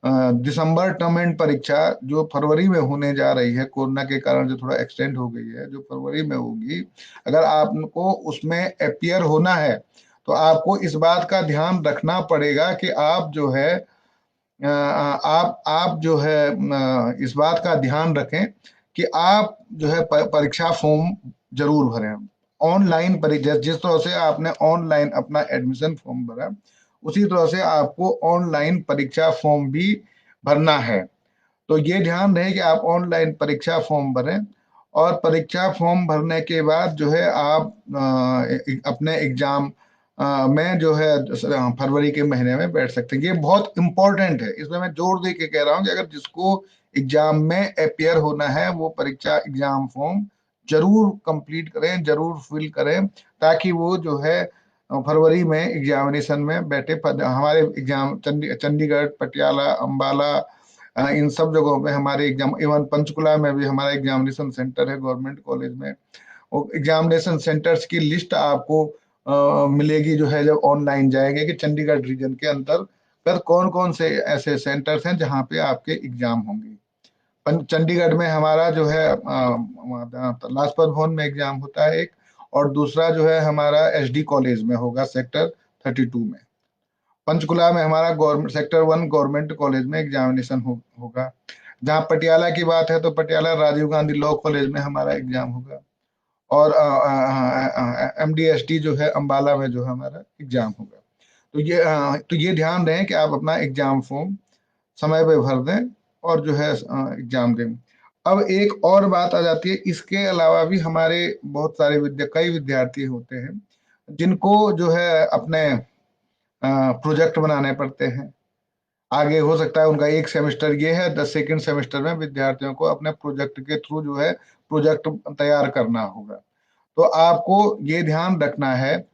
दिसंबर टर्म एंड परीक्षा जो फरवरी में होने जा रही है, कोरोना के कारण जो थोड़ा एक्सटेंड हो गई है, जो फरवरी में होगी, अगर आपको उसमें अपियर होना है तो आपको इस बात का ध्यान रखना पड़ेगा कि आप इस बात का ध्यान रखें कि आप परीक्षा फॉर्म जरूर भरें। ऑनलाइन परीक्षा, जिस तरह से आपने ऑनलाइन अपना एडमिशन फॉर्म भरा, उसी तरह से आपको ऑनलाइन परीक्षा फॉर्म भी भरना है। तो ये ध्यान रहे कि आप ऑनलाइन परीक्षा फॉर्म भरें, और परीक्षा फॉर्म भरने के बाद आप अपने एग्जाम में फरवरी के महीने में बैठ सकते हैं। ये बहुत इंपॉर्टेंट है, इसमें मैं जोर दे के कह रहा हूँ कि अगर जिसको एग्जाम में अपियर होना है, वो परीक्षा एग्जाम फॉर्म जरूर कंप्लीट करें, जरूर फिल करें, ताकि वो फरवरी में एग्जामिनेशन में बैठे। हमारे एग्जाम चंडीगढ़, पटियाला, अंबाला, इन सब जगहों पे हमारे एग्जाम, इवन पंचकुला में भी हमारा एग्जामिनेशन सेंटर है गवर्नमेंट कॉलेज में। वो एग्जामिनेशन सेंटर्स की लिस्ट आपको मिलेगी जब ऑनलाइन जाएंगे, कि चंडीगढ़ रीजन के अंतर्गत कौन कौन से ऐसे सेंटर्स हैं जहां पे आपके एग्जाम होंगे। चंडीगढ़ में हमारा लाजपत भवन में एग्जाम होता है एक, और दूसरा हमारा एसडी कॉलेज में होगा, सेक्टर 32 में। पंचकुला में हमारा गवर्नमेंट सेक्टर 1 गवर्नमेंट कॉलेज में एग्जामिनेशन होगा। जहाँ पटियाला की बात है तो पटियाला राजीव गांधी लॉ कॉलेज में हमारा एग्जाम होगा, और एमडीएसटी अंबाला में हमारा एग्जाम होगा। तो ये ध्यान दें कि आप अपना एग्जाम फॉर्म समय पे भर दें, और एग्जाम दें। अब एक और बात आ जाती है, इसके अलावा भी हमारे बहुत सारे कई विद्यार्थी होते हैं जिनको अपने प्रोजेक्ट बनाने पड़ते हैं। आगे हो सकता है उनका एक सेमेस्टर ये है, 10 सेमेस्टर में विद्यार्थियों को अपने प्रोजेक्ट के थ्रू प्रोजेक्ट तैयार करना होगा। तो आपको ये ध्यान रखना है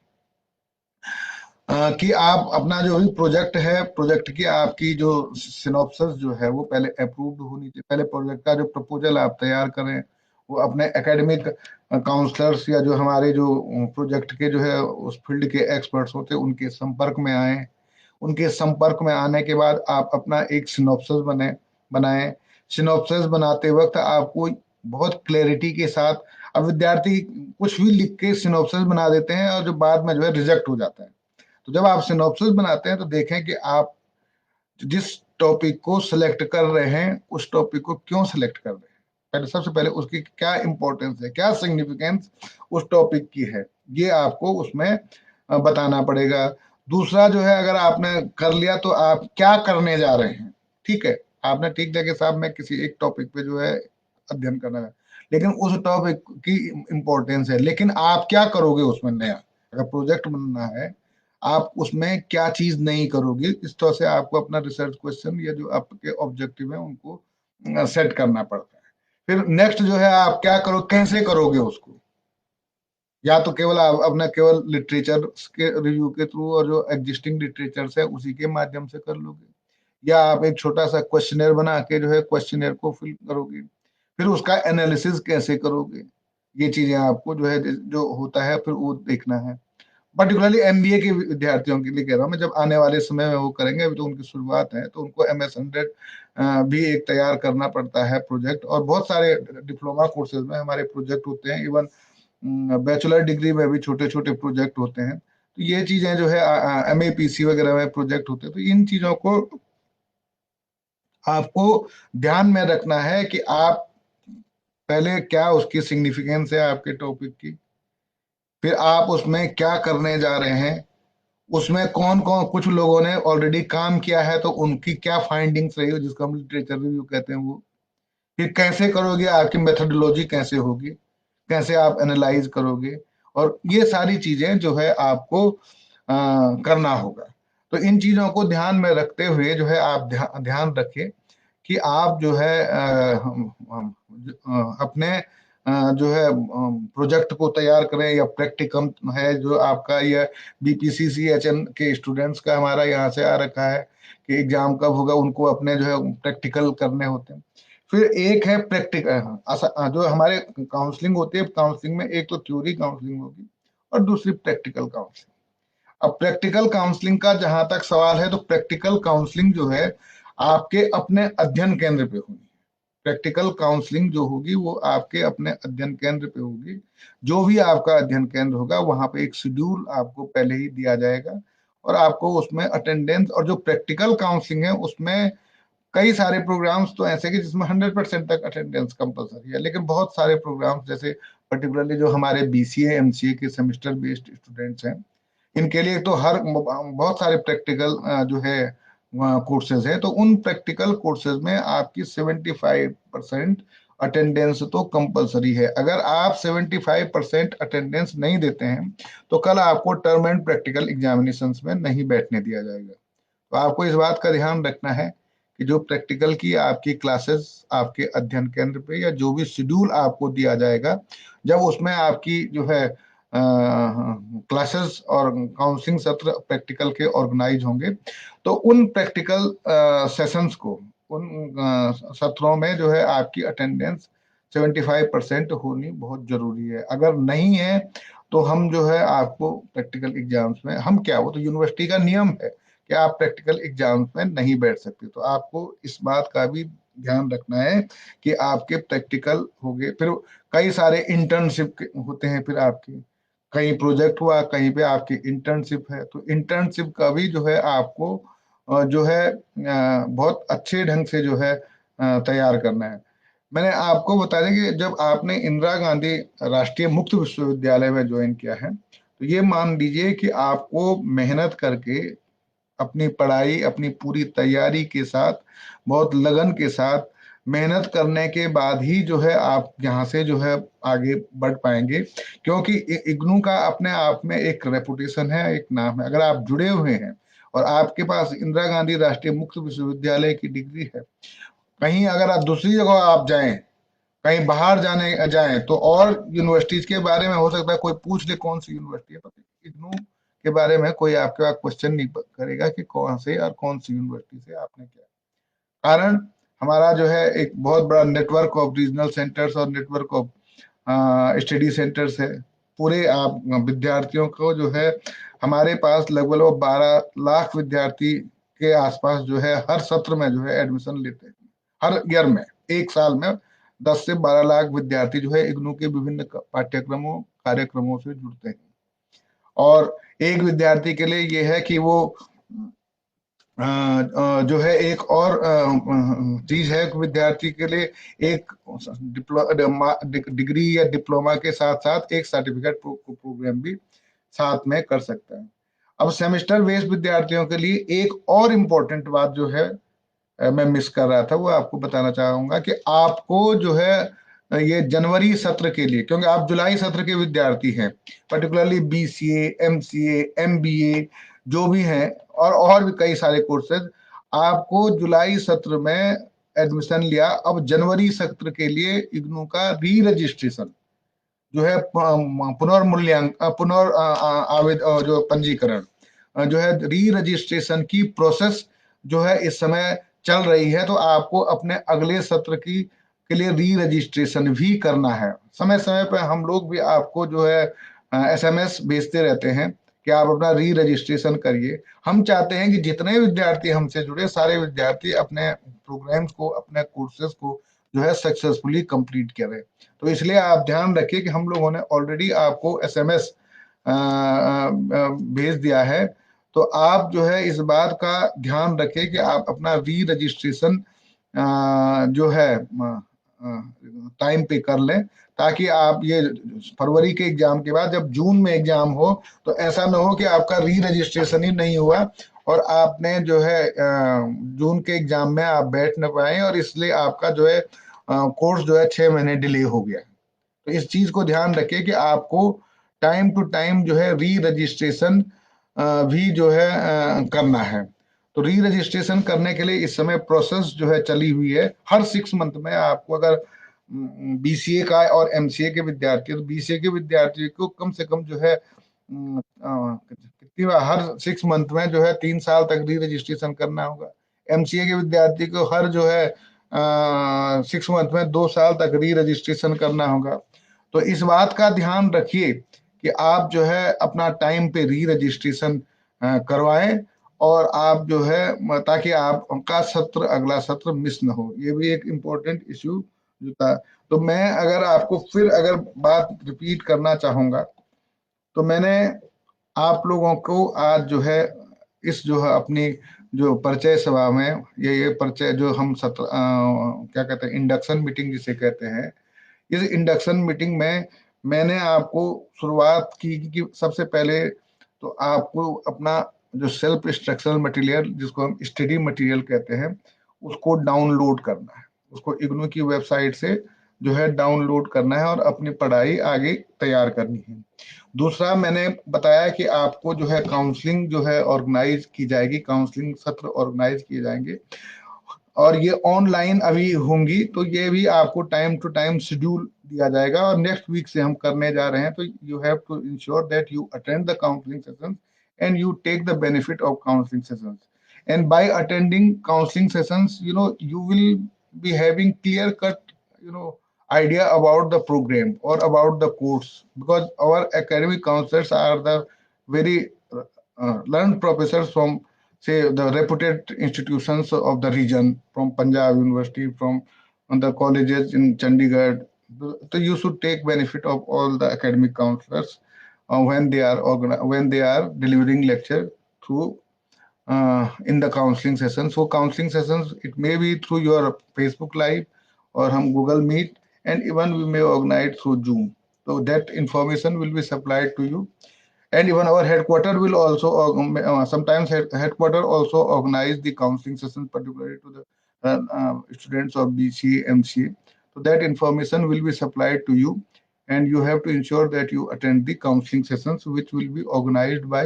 कि आप अपना जो भी प्रोजेक्ट है, प्रोजेक्ट की आपकी जो सिनॉप्सिस वो पहले अप्रूव्ड होनी चाहिए। पहले प्रोजेक्ट का जो प्रपोजल आप तैयार करें, वो अपने एकेडमिक काउंसलर्स या जो हमारे जो प्रोजेक्ट के उस फील्ड के एक्सपर्ट्स होते हैं, उनके संपर्क में आए। उनके संपर्क में आने के बाद आप अपना एक सिनॉप्सिस बनाएं। सिनॉप्सिस बनाते वक्त आपको बहुत क्लैरिटी के साथ, अब विद्यार्थी कुछ भी लिख के सिनॉप्सिस बना देते हैं और जो बाद में रिजेक्ट हो जाता है। तो जब आप सिनॉप्सिस बनाते हैं तो देखें कि आप जिस टॉपिक को सिलेक्ट कर रहे हैं, उस टॉपिक को क्यों सिलेक्ट कर रहे हैं। पहले सबसे पहले उसकी क्या इंपॉर्टेंस है, क्या सिग्निफिकेंस उस टॉपिक की है, ये आपको उसमें बताना पड़ेगा। दूसरा अगर आपने कर लिया तो आप क्या करने जा रहे हैं। ठीक है, आपने ठीक किया कि साहब मैं किसी एक टॉपिक पे अध्ययन करना है, लेकिन उस टॉपिक की इंपॉर्टेंस है, लेकिन आप क्या करोगे उसमें नया। अगर प्रोजेक्ट बनना है, आप उसमें क्या चीज नहीं करोगे। इस तरह से आपको अपना रिसर्च क्वेश्चन या जो आपके ऑब्जेक्टिव है उनको सेट करना पड़ता है। फिर नेक्स्ट आप क्या करो, कैसे करोगे उसको। या तो केवल आप अपना केवल लिटरेचर के रिव्यू के थ्रू और जो एग्जिस्टिंग लिटरेचर है उसी के माध्यम से कर लोगे, या आप एक छोटा सा क्वेश्चनर बना के क्वेश्चनर को फिल करोगे। फिर उसका एनालिसिस कैसे करोगे, ये चीजें आपको जो होता है फिर वो देखना है। पर्टिकुलरली एमबीए के विद्यार्थियों के लिए कह रहा हूँ मैं, जब आने वाले समय में वो करेंगे, अभी तो उनकी शुरुआत है, तो उनको MS 100 भी एक तैयार करना पड़ता है प्रोजेक्ट। और बहुत सारे डिप्लोमा कोर्सेज में हमारे प्रोजेक्ट होते हैं, इवन बैचलर डिग्री में भी छोटे छोटे प्रोजेक्ट होते हैं। तो ये चीजें MAPC वगैरह में प्रोजेक्ट होते हैं। तो इन चीजों को आपको ध्यान में रखना है कि आप पहले क्या उसकी सिग्निफिकेंस है आपके टॉपिक की, फिर आप उसमें क्या करने जा रहे हैं, उसमें कौन कौन, कुछ लोगों ने ऑलरेडी काम किया है तो उनकी क्या फाइंडिंग्स रही हो, जिसको हम लिटरेचर रिव्यू कहते हैं वो, फिर कैसे करोगे, आपकी मेथोडोलॉजी कैसे होगी, कैसे आप एनालाइज करोगे, और ये सारी चीजें जो है आपको करना होगा। तो इन चीजों को ध्यान में रखते हुए जो है आप ध्यान रखें कि आप जो है अपने जो है प्रोजेक्ट को तैयार करें, या प्रैक्टिकम है जो आपका, या BPCCHN के स्टूडेंट्स का हमारा यहाँ से आ रखा है कि एग्जाम कब होगा, उनको अपने जो है प्रैक्टिकल करने होते हैं। फिर एक है प्रैक्टिकल, जो हमारे काउंसलिंग होती है, काउंसलिंग में एक तो थ्योरी काउंसलिंग होगी और दूसरी प्रैक्टिकल काउंसलिंग। अब प्रैक्टिकल काउंसलिंग का जहां तक सवाल है, तो प्रैक्टिकल काउंसलिंग जो है आपके अपने अध्ययन केंद्र पे होगी। प्रैक्टिकल काउंसलिंग जो होगी वो आपके अपने अध्ययन केंद्र पे होगी। जो भी आपका अध्ययन केंद्र होगा वहां पे एक शेड्यूल आपको पहले ही दिया जाएगा, और आपको उसमें अटेंडेंस, और जो प्रैक्टिकल काउंसलिंग है उसमें कई सारे प्रोग्राम्स तो ऐसे कि जिसमें 100% तक अटेंडेंस कंपलसरी है, लेकिन बहुत सारे प्रोग्राम्स जैसे पर्टिकुलरली जो हमारे BCA MCA के सेमेस्टर बेस्ड स्टूडेंट्स हैं, इनके लिए तो हर बहुत सारे प्रैक्टिकल जो है कोर्सेज है, तो उन प्रैक्टिकल कोर्सेज में आपकी 75% अटेंडेंस तो कंपलसरी है। अगर आप 75% अटेंडेंस नहीं देते हैं तो कल आपको टर्म एंड प्रैक्टिकल एग्जामिनेशंस में नहीं बैठने दिया जाएगा। तो आपको इस बात का ध्यान रखना है कि जो प्रैक्टिकल की आपकी क्लासेस आपके अध्ययन केंद्र पे, या जो भी शेड्यूल आपको दिया जाएगा, जब उसमें आपकी जो है क्लासेस और काउंसलिंग सत्र प्रैक्टिकल के ऑर्गेनाइज होंगे, तो उन प्रैक्टिकल सेशंस को, उन सत्रों में जो है आपकी अटेंडेंस 75% होनी बहुत जरूरी है। अगर नहीं है तो हम जो है आपको प्रैक्टिकल एग्जाम्स में, हम क्या, वो तो यूनिवर्सिटी का नियम है कि आप प्रैक्टिकल एग्जाम्स में नहीं बैठ सकते। तो आपको इस बात का भी ध्यान रखना है कि आपके प्रैक्टिकल हो गए, फिर कई सारे इंटर्नशिप होते हैं, फिर आपके कहीं प्रोजेक्ट हुआ, कहीं पे आपकी इंटर्नशिप है, तो इंटर्नशिप का भी जो है आपको जो है बहुत अच्छे ढंग से जो है तैयार करना है। मैंने आपको बता दें कि जब आपने इंदिरा गांधी राष्ट्रीय मुक्त विश्वविद्यालय में ज्वाइन किया है, तो ये मान लीजिए कि आपको मेहनत करके अपनी पढ़ाई, अपनी पूरी तैयारी के साथ, बहुत लगन के साथ मेहनत करने के बाद ही जो है आप यहाँ से जो है आगे बढ़ पाएंगे, क्योंकि इग्नू का अपने आप में एक रेपुटेशन है, एक नाम है। अगर आप जुड़े हुए हैं और आपके पास इंदिरा गांधी राष्ट्रीय मुक्त विश्वविद्यालय की डिग्री है, कहीं अगर आप दूसरी जगह आप जाएं, कहीं बाहर जाने जाएं, तो और यूनिवर्सिटीज के बारे में हो सकता है कोई पूछ ले कौन सी यूनिवर्सिटी है, तो इग्नू के बारे में कोई आपके पास क्वेश्चन नहीं करेगा कि कौन से और कौन सी यूनिवर्सिटी से आपने किया। कारण हमारा जो है एक बहुत बड़ा नेटवर्क ऑफ रीजनल सेंटर्स और नेटवर्क ऑफ स्टडी सेंटर्स है। पूरे आप विद्यार्थियों को जो है, हमारे पास लगभग 12 लाख विद्यार्थी के आसपास जो है हर सत्र में जो है एडमिशन लेते हैं। हर ईयर में, एक साल में 10 से 12 लाख विद्यार्थी जो है इग्नू के विभिन्न पाठ्यक्रमों कार्यक्रमों से जुड़ते हैं। और एक विद्यार्थी के लिए ये है कि वो जो है एक और चीज है विद्यार्थी के लिए, एक डिग्री या डिप्लोमा के साथ साथ एक सर्टिफिकेट प्रोग्राम भी साथ में कर सकता है। अब सेमेस्टर बेस्ड विद्यार्थियों के लिए एक और इम्पोर्टेंट बात जो है मैं मिस कर रहा था, वो आपको बताना चाहूंगा कि आपको जो है ये जनवरी सत्र के लिए, क्योंकि आप जुलाई सत्र के विद्यार्थी हैं, पर्टिकुलरली BCA MCA MBA जो भी हैं, और भी कई सारे कोर्सेज, आपको जुलाई सत्र में एडमिशन लिया, अब जनवरी सत्र के लिए इग्नू का री रजिस्ट्रेशन जो है, पुनर्मूल्यांकन, जो पंजीकरण जो है, री रजिस्ट्रेशन की प्रोसेस जो है इस समय चल रही है। तो आपको अपने अगले सत्र की के लिए री रजिस्ट्रेशन भी करना है। समय समय पर हम लोग भी आपको जो है SMS भेजते रहते हैं कि आप अपना री रजिस्ट्रेशन करिए। हम चाहते हैं कि जितने विद्यार्थी हमसे जुड़े, सारे विद्यार्थी अपने प्रोग्राम्स को, अपने कोर्सेज को जो है सक्सेसफुली कंप्लीट करें। तो इसलिए आप ध्यान रखिए कि हम लोगों ने ऑलरेडी आपको SMS भेज दिया है। तो आप जो है इस बात का ध्यान रखें कि आप अपना री रजिस्ट्रेशन जो है टाइम पे कर लें, ताकि आप ये फरवरी के एग्जाम के बाद जब जून में एग्जाम हो तो ऐसा ना हो कि आपका री रजिस्ट्रेशन ही नहीं हुआ और आपने जो है जून के एग्जाम में आप बैठ न पाए और इसलिए आपका जो है कोर्स जो है 6 महीने डिले हो गया। तो इस चीज को ध्यान रखिए कि आपको टाइम टू टाइम जो है री रजिस्ट्रेशन भी जो है करना है। तो री रजिस्ट्रेशन करने के लिए इस समय प्रोसेस जो है चली हुई है। हर 6 मंथ में आपको अगर बीसीए का और एमसीए के विद्यार्थी, तो बीसीए के विद्यार्थी को कम से कम जो है कितनी बार हर 6 मंथ में जो है 3 साल तक री रजिस्ट्रेशन करना होगा। एमसीए के विद्यार्थी को हर जो है 6 मंथ में 2 साल तक री रजिस्ट्रेशन करना होगा। तो इस बात का ध्यान रखिए कि आप जो है अपना टाइम पे री रजिस्ट्रेशन करवाएं और आप जो है ताकि आपका सत्र अगला सत्र मिस न हो। ये भी एक इम्पोर्टेंट इश्यू जो था। तो मैं अगर आपको फिर अगर बात रिपीट करना चाहूंगा, तो मैंने आप लोगों को आज जो है इस जो है अपनी जो परिचय सभा में ये परिचय जो हम सत्र क्या कहते हैं इंडक्शन मीटिंग जिसे कहते हैं, इस इंडक्शन मीटिंग में मैंने आपको शुरुआत की कि सबसे पहले तो आपको अपना जो सेल्फ इंस्ट्रक्शनल मटेरियल जिसको हम स्टडी मटेरियल कहते हैं उसको डाउनलोड करना है। उसको इग्नू की वेबसाइट से जो है डाउनलोड करना है और अपनी पढ़ाई आगे तैयार करनी है। दूसरा मैंने बताया कि आपको जो है काउंसलिंग जो है ऑर्गेनाइज की जाएगी, काउंसलिंग सत्र ऑर्गेनाइज किए जाएंगे और ये ऑनलाइन अभी होंगी। तो ये भी आपको टाइम टू टाइम शेड्यूल दिया जाएगा और नेक्स्ट वीक से हम करने जा रहे हैं। तो you have to ensure that you attend the counselling sessions and you take the benefit of counseling sessions. And by attending counseling sessions, you will be having clear cut idea about the program or about the course, because our academic counselors are the very learned professors from, say, the reputed institutions of the region, from Punjab University, from the colleges in Chandigarh. So you should take benefit of all the academic counselors when they are when they are delivering lecture through in the counseling session. So counseling sessions, it may be through your Facebook Live or Google Meet, and even we may organize through Zoom. So that information will be supplied to you. And even our headquarter will also sometimes headquarter also organize the counseling sessions, particularly to the students of BCA, MCA. So that information will be supplied to you, and you have to ensure that you attend the counseling sessions, which will be organized by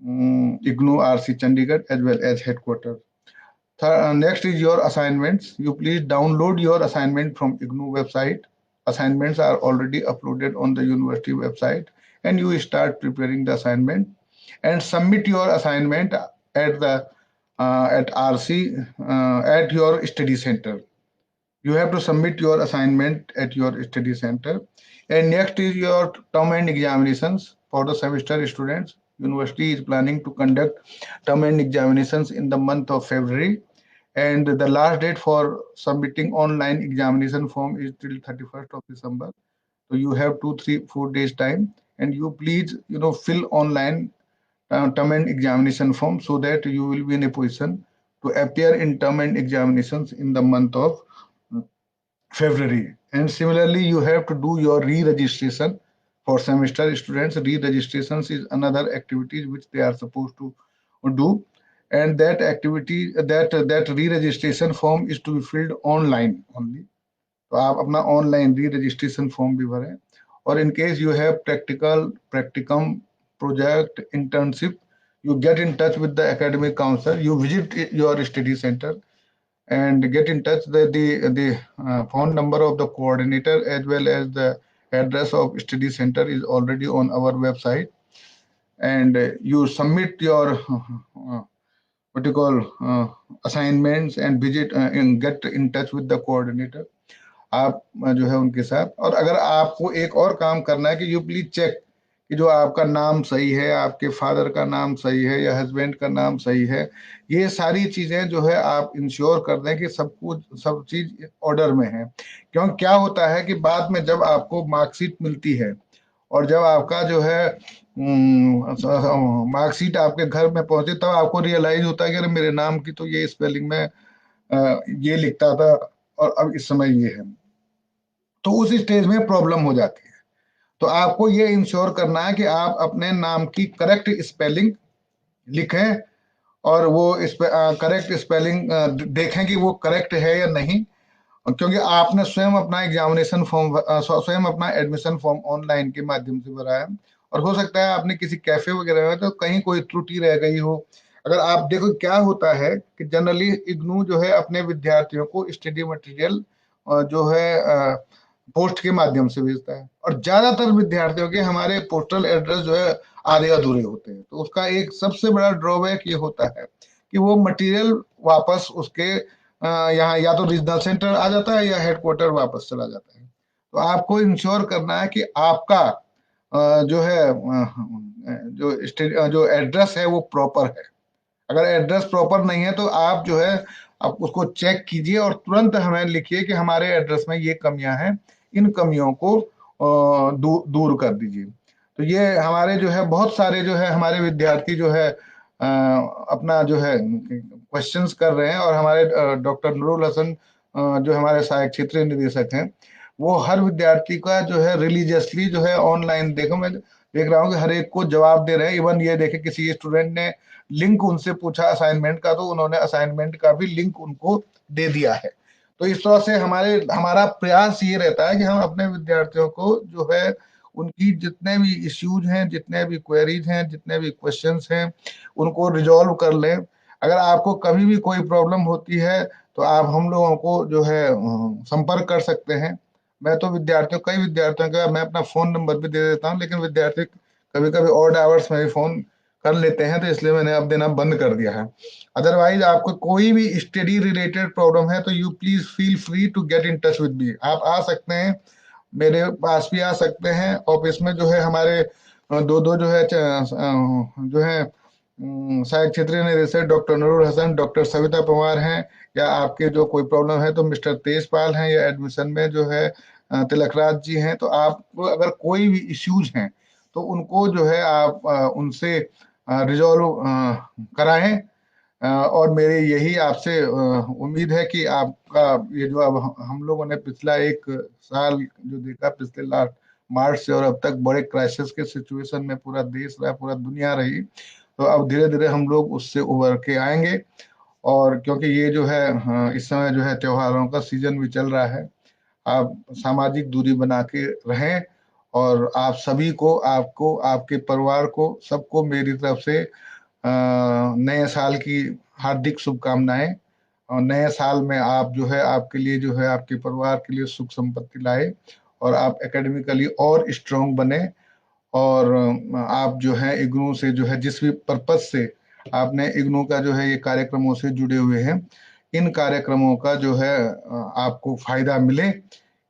IGNOU RC Chandigarh as well as headquarters. Next is your assignments. You please download your assignment from IGNOU website. Assignments are already uploaded on the university website, and you start preparing the assignment and submit your assignment at the at RC at your study center. You have to submit your assignment at your study center. And next is your term end examinations for the semester students. University is planning to conduct term end examinations in the month of February, and the last date for submitting online examination form is till 31st of December. So you have 2, 3, 4 days time, and you please fill online term and examination form so that you will be in a position to appear in term and examinations in the month of February. And similarly, you have to do your re-registration for semester students. Re-registrations is another activity which they are supposed to do, and that activity that re-registration form is to be filled online only. तो आप अपना online री registration form भी भरें। और इन case you have practical practicum project internship, you get in touch with the academic counselor, you visit your study center and get in touch. The phone number of the coordinator as well as the address of study center is already on our website, and you submit your what you call assignments and visit and get in touch with the coordinator. आप जो है उनके साथ। और अगर आपको एक और काम करना है कि यू प्लीज चेक कि जो आपका नाम सही है, आपके फादर का नाम सही है या हस्बैंड का नाम सही है, ये सारी चीजें जो है आप इंश्योर कर दें कि सब कुछ सब चीज ऑर्डर में है। क्यों क्या होता है कि बाद में जब आपको मार्कशीट मिलती है और जब आपका जो है मार्कशीट आपके घर में पहुंचे, तब आपको रियलाइज होता है कि अरे मेरे नाम की तो ये स्पेलिंग में ये लिखता था और अब इस समय ये है, तो उस स्टेज में प्रॉब्लम हो जाती है। तो आपको ये इंश्योर करना है कि आप अपने नाम की करेक्ट स्पेलिंग लिखें, और वो करेक्ट स्पेलिंग देखें कि वो करेक्ट है या नहीं, क्योंकि आपने स्वयं अपना एग्जामिनेशन फॉर्म, स्वयं अपना एडमिशन फॉर्म ऑनलाइन के माध्यम से भरा है, और हो सकता है आपने किसी कैफे वगैरह में तो कहीं कोई त्रुटि रह गई हो। अगर आप देखो क्या होता है कि जनरली इग्नू जो है अपने विद्यार्थियों को स्टडी मटेरियल जो है पोस्ट के माध्यम से भेजता है, और ज्यादातर विद्यार्थियों के हमारे पोस्टल एड्रेस जो है आधे अधूरे होते हैं। तो उसका एक सबसे बड़ा ड्रॉबैक ये होता है कि वो मटेरियल वापस उसके यहाँ या तो रीजनल सेंटर आ जाता है या हेडक्वार्टर वापस चला जाता है। तो आपको इंश्योर करना है कि आपका जो है जो एड्रेस है वो प्रॉपर है। अगर एड्रेस प्रॉपर नहीं है तो आप जो है आप उसको चेक कीजिए और तुरंत हमें लिखिए कि हमारे एड्रेस में ये कमियां हैं, इन कमियों को दूर कर दीजिए। तो ये हमारे जो है बहुत सारे जो है हमारे विद्यार्थी जो है अपना जो है क्वेश्चंस कर रहे हैं, और हमारे डॉक्टर नूरुल हसन जो हमारे सहायक क्षेत्रीय निदेशक हैं, वो हर विद्यार्थी का जो है रिलीजियसली जो है ऑनलाइन देखो, मैं देख रहा हूँ कि हर एक को जवाब दे रहे हैं। इवन ये देखे किसी स्टूडेंट ने लिंक उनसे पूछा असाइनमेंट का, तो उन्होंने असाइनमेंट का भी लिंक उनको दे दिया है। तो इस तरह से हमारा प्रयास ये रहता है कि हम अपने विद्यार्थियों को जो है उनकी जितने भी इश्यूज हैं, जितने भी क्वेरीज हैं, जितने भी क्वेश्चंस हैं, उनको रिजॉल्व कर लें। अगर आपको कभी भी कोई प्रॉब्लम होती है तो आप हम लोगों को जो है संपर्क कर सकते हैं। मैं तो कई विद्यार्थियों का मैं अपना फोन नंबर भी दे देता हूँ, लेकिन विद्यार्थी कभी कभी ऑड आवर्स में भी फोन कर लेते हैं, तो इसलिए मैंने अब देना बंद कर दिया है। अदरवाइज आपको कोई भी स्टडी रिलेटेड प्रॉब्लम है तो you please feel free to get in touch with me. आप आ सकते हैं, मेरे पास भी आ सकते हैं। ऑफिस में जो है हमारे दो दो जो है जो है सहायक क्षेत्रीय निदेशक डॉक्टर नूरुल हसन, डॉक्टर सविता पवार हैं, या आपके जो कोई प्रॉब्लम है तो मिस्टर तेजपाल हैं, या एडमिशन में जो है तिलकराज जी हैं। तो आपको अगर कोई भी इश्यूज हैं तो उनको जो है आप उनसे रिजॉल्व कराएं। और मेरी यही आपसे उम्मीद है कि आपका ये जो अब हम लोगों ने पिछला एक साल जो देखा, पिछले लास्ट मार्च से और अब तक बड़े क्राइसिस के सिचुएशन में पूरा देश रहा, पूरा दुनिया रही, तो अब धीरे धीरे हम लोग उससे उभर के आएंगे। और क्योंकि ये जो है इस समय जो है त्योहारों का सीजन भी चल रहा है, आप सामाजिक दूरी बना के रहें। और आप सभी को, आपको, आपके परिवार को, सबको मेरी तरफ से नए साल की हार्दिक शुभकामनाएं। और नए साल में आप जो है आपके लिए जो है आपके परिवार के लिए सुख संपत्ति लाए, और आप एकेडमिकली और स्ट्रांग बने। और आप जो है इग्नू से जो है जिस भी पर्पज से आपने इग्नू का जो है ये कार्यक्रमों से जुड़े हुए हैं, इन कार्यक्रमों का जो है आपको फायदा मिले,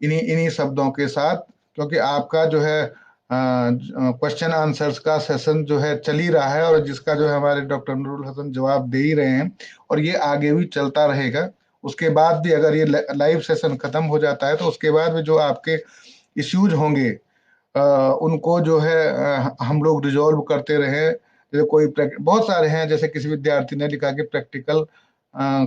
इन्हीं इन्हीं शब्दों के साथ। क्योंकि आपका जो है क्वेश्चन आंसर्स का सेशन जो है चल ही रहा है, और जिसका जो है हमारे डॉक्टर नूरुल हसन जवाब दे ही रहे हैं, और ये आगे भी चलता रहेगा। उसके बाद भी अगर ये लाइव सेशन खत्म हो जाता है तो उसके बाद भी जो आपके इश्यूज होंगे उनको जो है हम लोग रिजॉल्व करते रहे। जैसे कोई बहुत सारे हैं, जैसे किसी विद्यार्थी ने लिखा कि प्रैक्टिकल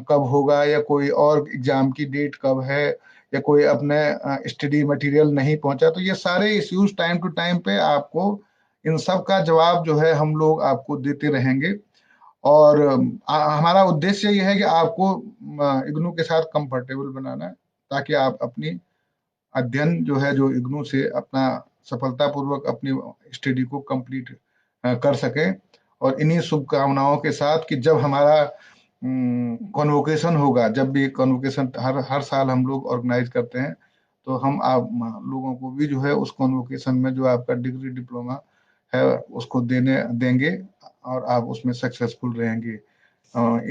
कब होगा, या कोई और एग्जाम की डेट कब है, या कोई अपने स्टडी मटेरियल नहीं पहुंचा, तो ये सारे इश्यूज टाइम टू टाइम पे आपको इन सब का जवाब जो है हम लोग आपको देते रहेंगे। और हमारा उद्देश्य ये है कि आपको इग्नू के साथ कंफर्टेबल बनाना है, ताकि आप अपनी अध्ययन जो है जो इग्नू से अपना सफलतापूर्वक अपनी स्टडी को कंप्लीट कर सके। और इन्हीं शुभकामनाओं के साथ कि जब हमारा कॉन्वोकेशन होगा, जब भी कॉन्वोकेशन हर साल हम लोग ऑर्गेनाइज करते हैं, तो हम आप लोगों को भी जो है उस कॉन्वोकेशन में जो आपका डिग्री डिप्लोमा है उसको देंगे, और आप उसमें सक्सेसफुल रहेंगे।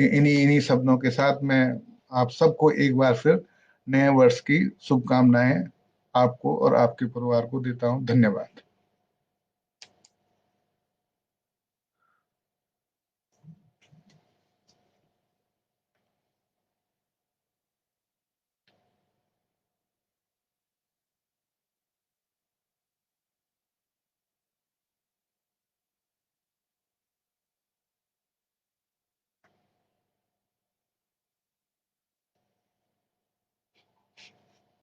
इन्हीं इन्हीं शब्दों के साथ मैं आप सबको एक बार फिर नए वर्ष की शुभकामनाएं आपको और आपके परिवार को देता हूं। धन्यवाद।